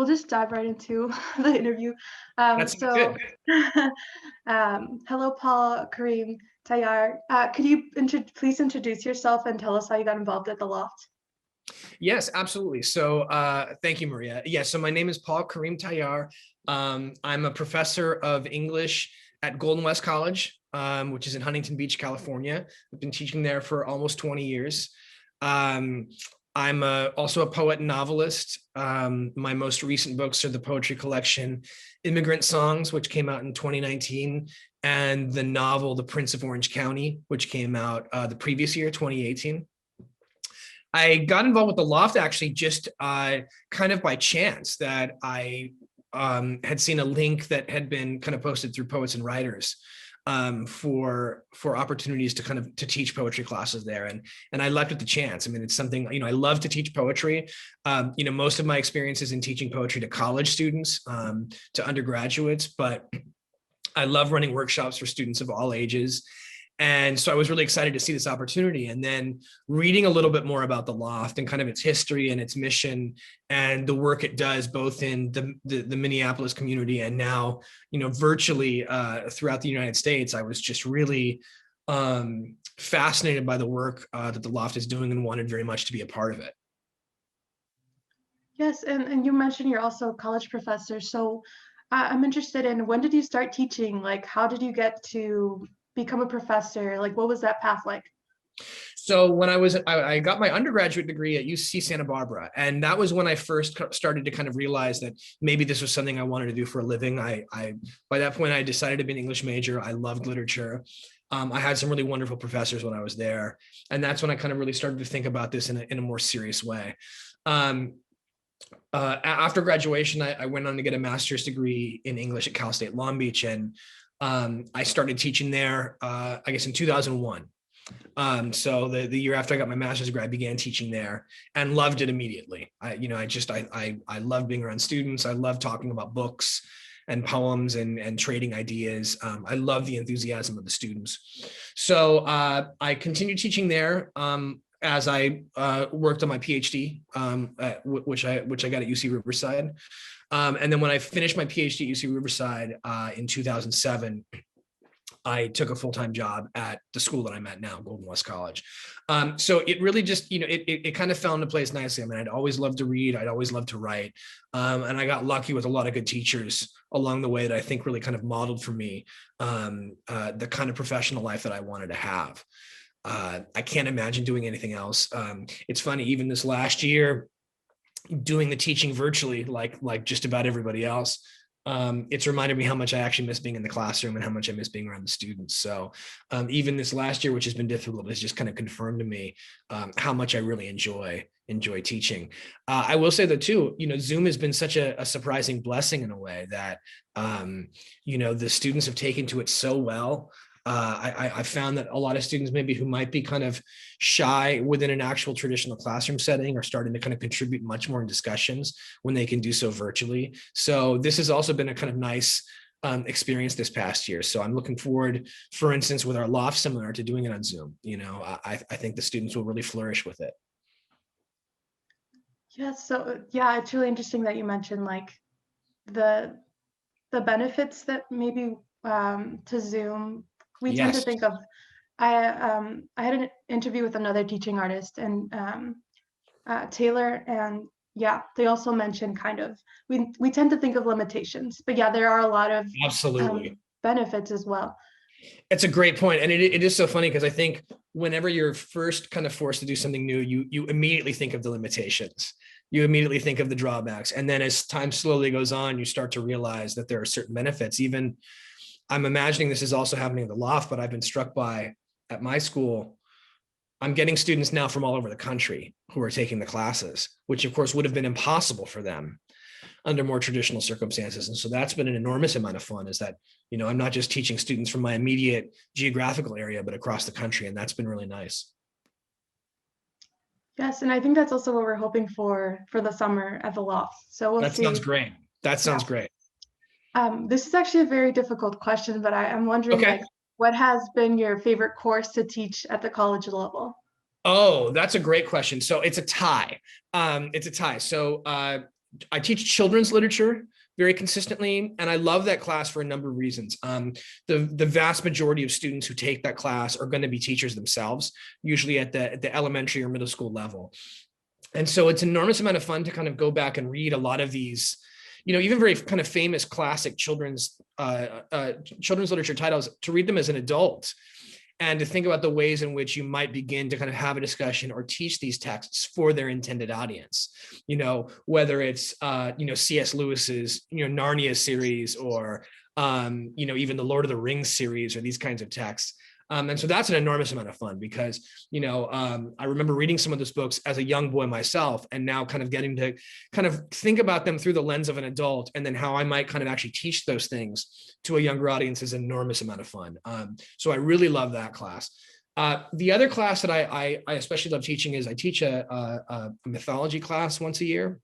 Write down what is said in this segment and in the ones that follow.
we'll just dive right into the interview. That's So, good. hello, Paul, Kareem Tayyar. Could you please introduce yourself and tell us how you got involved at the Loft? Yes, absolutely. So thank you, Maria. Yes, so my name is Paul Kareem Tayyar. I'm a professor of English at Golden West College, which is in Huntington Beach, California. I've been teaching there for almost 20 years. Um, I'm also a poet and novelist. My most recent books are the poetry collection Immigrant Songs, which came out in 2019, and the novel The Prince of Orange County, which came out the previous year, 2018. I got involved with the Loft actually just kind of by chance, that I had seen a link that had been kind of posted through Poets and Writers for opportunities to kind of to teach poetry classes there, and I leapt at the chance. I mean, it's something, I love to teach poetry. Most of my experiences in teaching poetry to college students, to undergraduates, but I love running workshops for students of all ages. And so I was really excited to see this opportunity, and then reading a little bit more about the Loft and kind of its history and its mission and the work it does both in the Minneapolis community and now, virtually throughout the United States. I was just really fascinated by the work that the Loft is doing and wanted very much to be a part of it. Yes, and you mentioned you're also a college professor. So I'm interested in, when did you start teaching? Like, how did you get to become a professor? Like, what was that path like? So when I got my undergraduate degree at UC Santa Barbara, and that was when I first started to kind of realize that maybe this was something I wanted to do for a living. I by that point I decided to be an English major. I loved literature. I had some really wonderful professors when I was there, and that's when I kind of really started to think about this in a more serious way. After graduation, I went on to get a master's degree in English at Cal State Long Beach, and I started teaching there, I guess, in 2001. So the year after I got my master's degree, I began teaching there and loved it immediately. I love being around students. I love talking about books and poems and trading ideas. I love the enthusiasm of the students. So I continued teaching there. As I worked on my PhD, which I got at UC Riverside. And then when I finished my PhD at UC Riverside in 2007, I took a full-time job at the school that I'm at now, Golden West College. So it really just, it kind of fell into place nicely. I mean, I'd always loved to read. I'd always loved to write. And I got lucky with a lot of good teachers along the way that I think really kind of modeled for me the kind of professional life that I wanted to have. I can't imagine doing anything else. It's funny, even this last year, doing the teaching virtually, like just about everybody else, it's reminded me how much I actually miss being in the classroom and how much I miss being around the students. So even this last year, which has been difficult, has just kind of confirmed to me how much I really enjoy teaching. I will say that too, Zoom has been such a surprising blessing in a way that, the students have taken to it so well. I found that a lot of students maybe who might be kind of shy within an actual traditional classroom setting are starting to kind of contribute much more in discussions when they can do so virtually. So this has also been a kind of nice experience this past year. So I'm looking forward, for instance, with our Loft seminar, to doing it on Zoom. I think the students will really flourish with it. Yeah, so yeah, it's really interesting that you mentioned like the benefits that maybe to Zoom. We tend to Yes. think of, I had an interview with another teaching artist, and Taylor, and yeah, they also mentioned kind of, we tend to think of limitations, but yeah, there are a lot of Absolutely. benefits as well. It's a great point. And it is so funny because I think whenever you're first kind of forced to do something new, you immediately think of the limitations. You immediately think of the drawbacks. And then as time slowly goes on, you start to realize that there are certain benefits. Even, I'm imagining this is also happening at the Loft, but I've been struck by, at my school, I'm getting students now from all over the country who are taking the classes, which of course would have been impossible for them under more traditional circumstances. And so that's been an enormous amount of fun, is that, I'm not just teaching students from my immediate geographical area, but across the country. And that's been really nice. Yes, and I think that's also what we're hoping for the summer at the Loft. So we'll That see. sounds great. That sounds great. This is actually a very difficult question, but I'm wondering, Okay. like, what has been your favorite course to teach at the college level? Oh, that's a great question. So it's a tie. So I teach children's literature very consistently, and I love that class for a number of reasons. The vast majority of students who take that class are going to be teachers themselves, usually at the elementary or middle school level. And so it's an enormous amount of fun to kind of go back and read a lot of these, even very kind of famous classic children's literature titles, to read them as an adult and to think about the ways in which you might begin to kind of have a discussion or teach these texts for their intended audience, whether it's, C.S. Lewis's, Narnia series, or, even the Lord of the Rings series, or these kinds of texts. And so that's an enormous amount of fun because, I remember reading some of those books as a young boy myself, and now kind of getting to kind of think about them through the lens of an adult, and then how I might kind of actually teach those things to a younger audience is an enormous amount of fun. So I really love that class. The other class that I especially love teaching is I teach a mythology class once a year.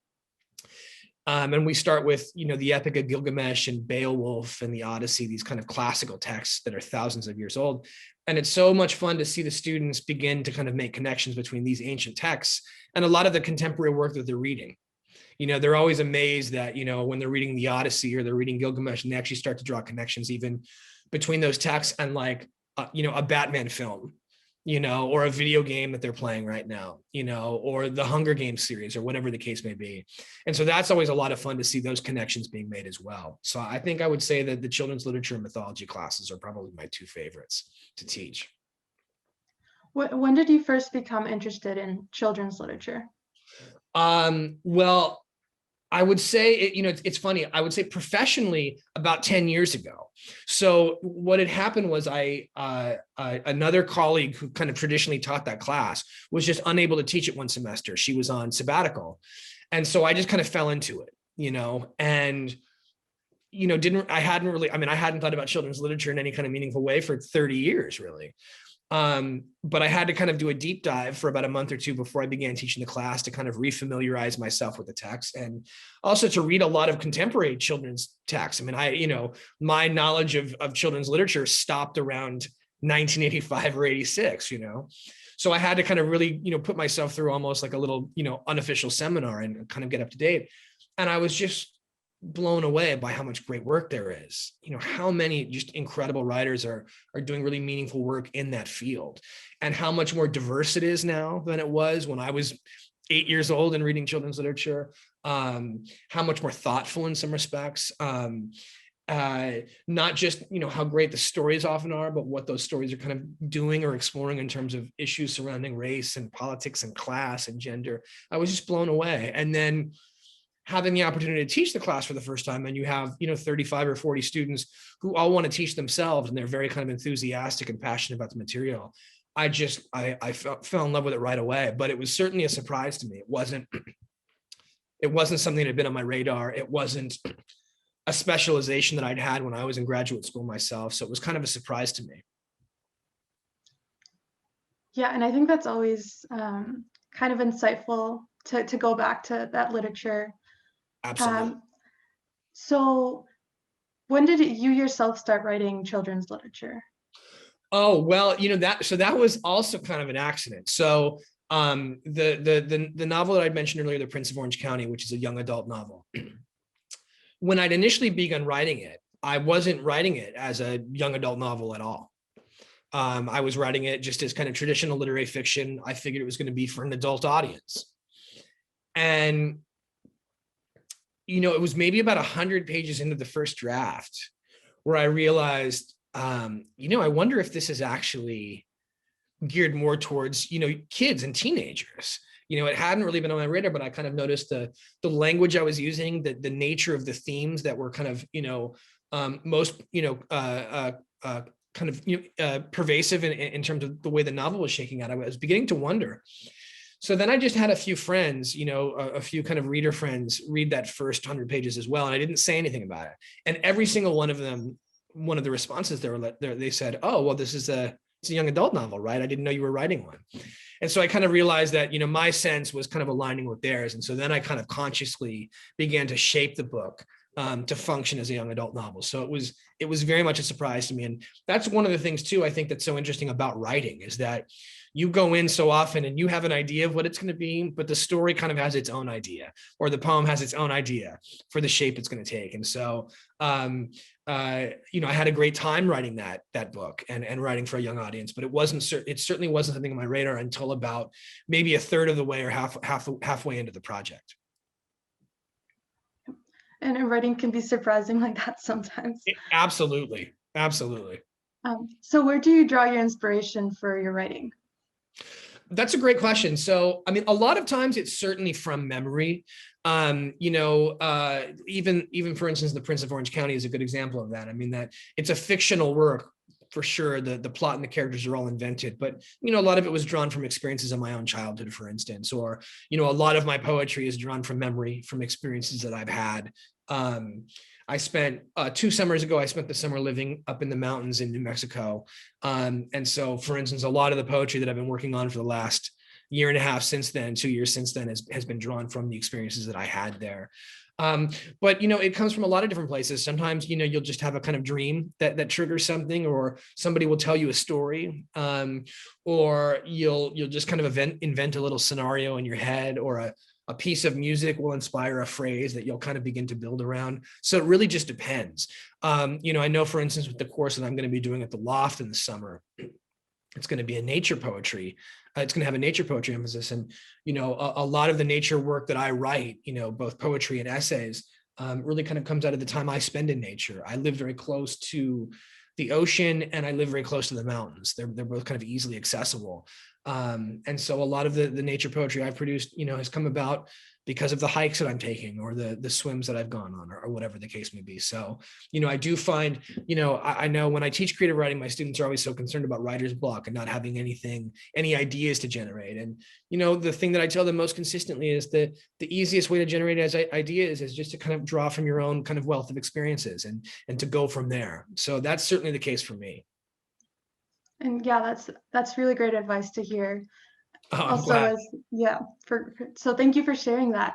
And we start with, the Epic of Gilgamesh and Beowulf and the Odyssey, these kind of classical texts that are thousands of years old. And it's so much fun to see the students begin to kind of make connections between these ancient texts and a lot of the contemporary work that they're reading. They're always amazed that, when they're reading the Odyssey or they're reading Gilgamesh, and they actually start to draw connections even between those texts and like, a Batman film, or a video game that they're playing right now, or the Hunger Games series, or whatever the case may be. And so that's always a lot of fun to see those connections being made as well. So I think I would say that the children's literature and mythology classes are probably my two favorites to teach. When did you first become interested in children's literature? Well, I would say, it's funny. I would say professionally about 10 years ago. So what had happened was another colleague who kind of traditionally taught that class was just unable to teach it one semester. She was on sabbatical. And so I just kind of fell into it, and, I hadn't thought about children's literature in any kind of meaningful way for 30 years, really. But I had to kind of do a deep dive for about a month or two before I began teaching the class to kind of refamiliarize myself with the text, and also to read a lot of contemporary children's texts. My knowledge of children's literature stopped around 1985 or 86, So I had to kind of really, put myself through almost like a little, unofficial seminar and kind of get up to date. And I was just blown away by how much great work there is, how many just incredible writers are doing really meaningful work in that field, and how much more diverse it is now than it was when I was 8 years old and reading children's literature, how much more thoughtful in some respects, not just, how great the stories often are, but what those stories are kind of doing or exploring in terms of issues surrounding race and politics and class and gender. I was just blown away. And then having the opportunity to teach the class for the first time, and you have, 35 or 40 students who all want to teach themselves, and they're very kind of enthusiastic and passionate about the material. I fell in love with it right away, but it was certainly a surprise to me. It wasn't something that had been on my radar. It wasn't a specialization that I'd had when I was in graduate school myself. So it was kind of a surprise to me. Yeah, and I think that's always kind of insightful to go back to that literature. Absolutely. So when did you yourself start writing children's literature? Oh, well, that was also kind of an accident. So the novel that I mentioned earlier, The Prince of Orange County, which is a young adult novel, when I'd initially begun writing it, I wasn't writing it as a young adult novel at all. I was writing it just as kind of traditional literary fiction. I figured it was going to be for an adult audience. And it was maybe about 100 pages into the first draft where I realized, I wonder if this is actually geared more towards, kids and teenagers. It hadn't really been on my radar, but I kind of noticed the language I was using, the nature of the themes that were kind of, most, kind of, pervasive in terms of the way the novel was shaking out. I was beginning to wonder. So then I just had a few friends, a few kind of reader friends read that first 100 pages as well. And I didn't say anything about it. And every single one of them, one of the responses they said, "Oh, well, it's a young adult novel, right? I didn't know you were writing one." And so I kind of realized that, my sense was kind of aligning with theirs. And so then I kind of consciously began to shape the book to function as a young adult novel. So it was very much a surprise to me. And that's one of the things too, I think that's so interesting about writing, is that you go in so often and you have an idea of what it's going to be, but the story kind of has its own idea, or the poem has its own idea for the shape it's going to take. And so, I had a great time writing that book and writing for a young audience, but it certainly wasn't something on my radar until about maybe a third of the way or halfway into the project. And writing can be surprising like that sometimes. Absolutely. Absolutely. So where do you draw your inspiration for your writing? That's a great question. So, I mean, a lot of times it's certainly from memory. Even for instance, The Prince of Orange County is a good example of that. I mean, that it's a fictional work for sure. The plot and the characters are all invented, but a lot of it was drawn from experiences of my own childhood, for instance, or a lot of my poetry is drawn from memory, from experiences that I've had. I spent 2 summers ago, I spent the summer living up in the mountains in New Mexico. And so, for instance, a lot of the poetry that I've been working on for the last year and a half since then, 2 years since then, has been drawn from the experiences that I had there. But it comes from a lot of different places. Sometimes you'll just have a kind of dream that triggers something, or somebody will tell you a story, or you'll just kind of invent a little scenario in your head, or a piece of music will inspire a phrase that you'll kind of begin to build around. So it really just depends. I know, for instance, with the course that I'm going to be doing at the Loft in the summer, it's going to be a nature poetry. It's going to have a nature poetry emphasis. And, a lot of the nature work that I write, both poetry and essays, really kind of comes out of the time I spend in nature. I live very close to the ocean and I live very close to the mountains. They're both kind of easily accessible. And so a lot of the nature poetry I've produced, has come about because of the hikes that I'm taking, or the swims that I've gone on, or whatever the case may be. So, I do find, I know when I teach creative writing, my students are always so concerned about writer's block and not having any ideas to generate. And, the thing that I tell them most consistently is that the easiest way to generate ideas is just to kind of draw from your own kind of wealth of experiences and to go from there. So that's certainly the case for me. And yeah, that's really great advice to hear. Oh, Also, so thank you for sharing that.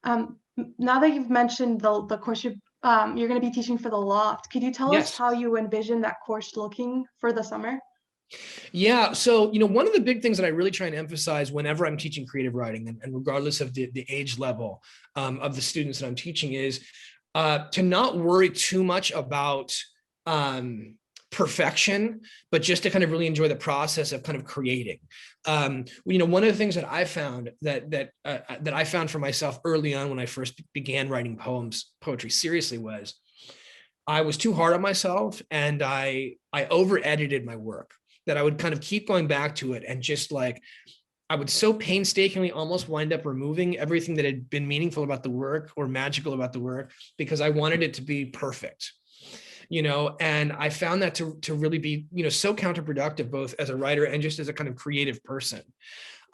Now that you've mentioned the course you're going to be teaching for the Loft, could you tell us Yes. how you envision that course looking for the summer? Yeah. So, one of the big things that I really try and emphasize whenever I'm teaching creative writing, and regardless of the age level of the students that I'm teaching, is to not worry too much about perfection, but just to kind of really enjoy the process of kind of creating. One of the things that I found that I found for myself early on when I first began writing poetry seriously, was I was too hard on myself, and I over edited my work, that I would kind of keep going back to it, and just like, I would so painstakingly almost wind up removing everything that had been meaningful about the work or magical about the work, because I wanted it to be perfect. And I found that to really be, so counterproductive, both as a writer and just as a kind of creative person.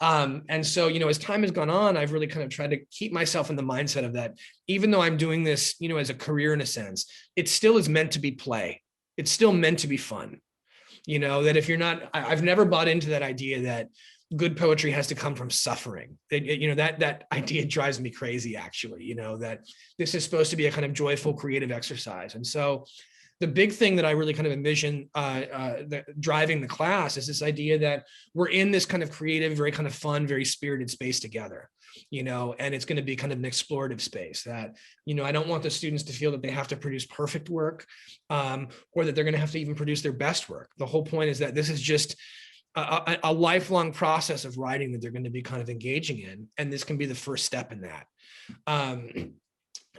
And so, as time has gone on, I've really kind of tried to keep myself in the mindset of that, even though I'm doing this, as a career in a sense, it still is meant to be play. It's still meant to be fun. That if you're not, I've never bought into that idea that good poetry has to come from suffering. That idea drives me crazy, actually, that this is supposed to be a kind of joyful, creative exercise. And so the big thing that I really kind of envision driving the class is this idea that we're in this kind of creative, very kind of fun, very spirited space together, and it's going to be kind of an explorative space that, I don't want the students to feel that they have to produce perfect work, or that they're going to have to even produce their best work. The whole point is that this is just a lifelong process of writing that they're going to be kind of engaging in. And this can be the first step in that.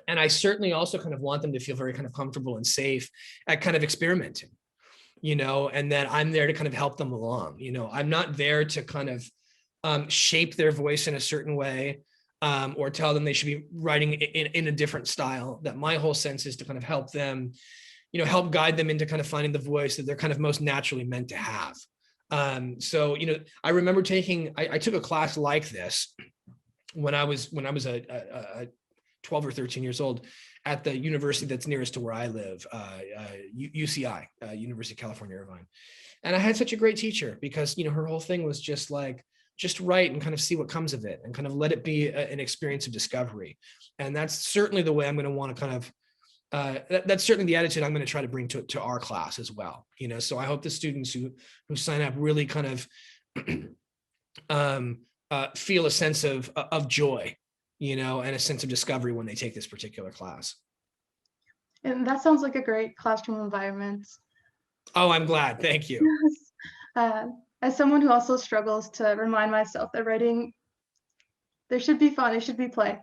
And I certainly also kind of want them to feel very kind of comfortable and safe at kind of experimenting, and that I'm there to kind of help them along. I'm not there to kind of shape their voice in a certain way, or tell them they should be writing in a different style. That my whole sense is to kind of help them, help guide them into kind of finding the voice that they're kind of most naturally meant to have. So, I remember I took a class like this when I was a 12 or 13 years old at the university that's nearest to where I live, UCI, University of California, Irvine. And I had such a great teacher because, her whole thing was just write and kind of see what comes of it, and kind of let it be an experience of discovery. And that's certainly the way I'm going to want to kind of that's certainly the attitude I'm going to try to bring to our class as well. So I hope the students who sign up really kind of feel a sense of joy, and a sense of discovery when they take this particular class. And that sounds like a great classroom environment. Oh, I'm glad. Thank you. As someone who also struggles to remind myself that writing, there should be fun, there should be play.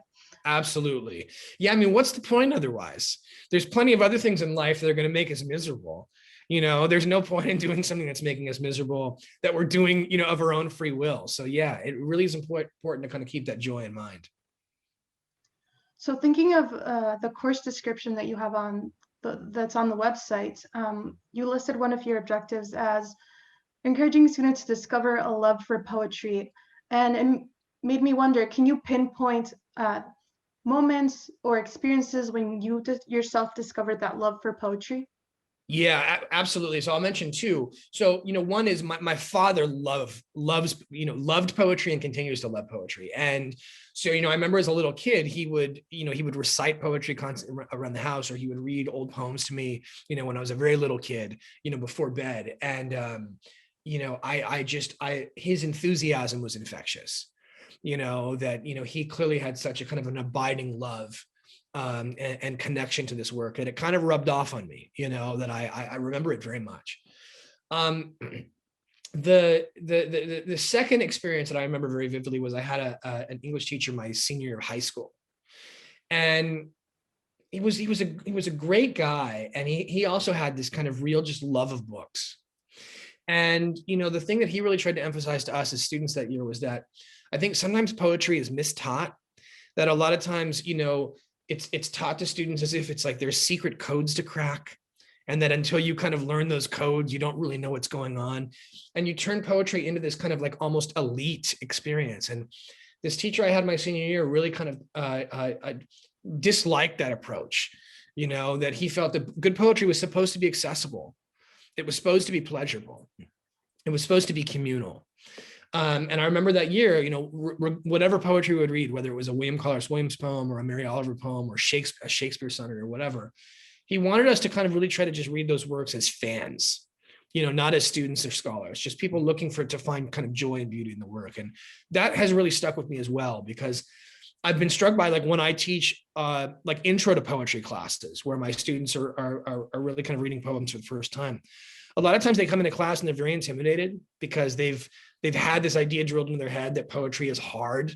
Absolutely. Yeah, I mean, what's the point otherwise? There's plenty of other things in life that are going to make us miserable. There's no point in doing something that's making us miserable that we're doing, of our own free will. So yeah, it really is important to kind of keep that joy in mind. So thinking of the course description that you have that's on the website, you listed one of your objectives as encouraging students to discover a love for poetry. And it made me wonder, can you pinpoint moments or experiences when you yourself discovered that love for poetry? Yeah, absolutely. So I'll mention two. So, one is my father loves, loved poetry and continues to love poetry. And so, I remember as a little kid, he would recite poetry constantly around the house, or he would read old poems to me, when I was a very little kid, before bed. And, his enthusiasm was infectious, that, he clearly had such a kind of an abiding love and connection to this work, and it kind of rubbed off on me, that I remember it very much. The second experience that I remember very vividly was I had an English teacher my senior year of high school, and he was a great guy, and he also had this kind of real just love of books. And the thing that he really tried to emphasize to us as students that year was that I think sometimes poetry is mistaught, that a lot of times it's taught to students as if it's like there's secret codes to crack, and that until you kind of learn those codes, you don't really know what's going on. And you turn poetry into this kind of like almost elite experience. And this teacher I had my senior year really kind of disliked that approach, that he felt that good poetry was supposed to be accessible. It was supposed to be pleasurable. It was supposed to be communal. And I remember that year, whatever poetry we would read, whether it was a William Carlos Williams poem or a Mary Oliver poem or a Shakespeare sonnet or whatever, he wanted us to kind of really try to just read those works as fans, not as students or scholars, just people looking to find kind of joy and beauty in the work. And that has really stuck with me as well, because I've been struck by, like, when I teach like intro to poetry classes where my students are really kind of reading poems for the first time. A lot of times they come into class and they're very intimidated because they've had this idea drilled into their head that poetry is hard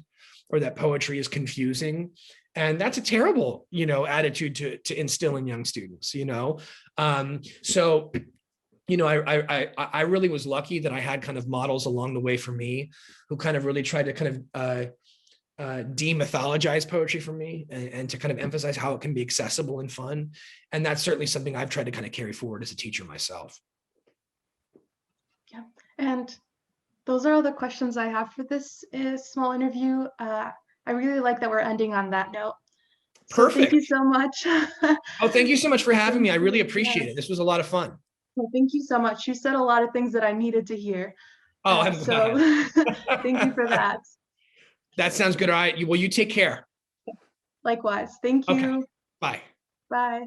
or that poetry is confusing. And that's a terrible, attitude to instill in young students, So, I really was lucky that I had kind of models along the way for me who kind of really tried to kind of demythologize poetry for me and to kind of emphasize how it can be accessible and fun. And that's certainly something I've tried to kind of carry forward as a teacher myself. Yeah, and those are all the questions I have for this small interview. I really like that we're ending on that note. So Perfect. thank you so much. Oh, thank you so much for having me. I really appreciate it. This was a lot of fun. Well, thank you so much. You said a lot of things that I needed to hear. Oh, I'm so thank you for that. That sounds good. All right. Well, you take care. Likewise. Thank you. Okay. Bye. Bye.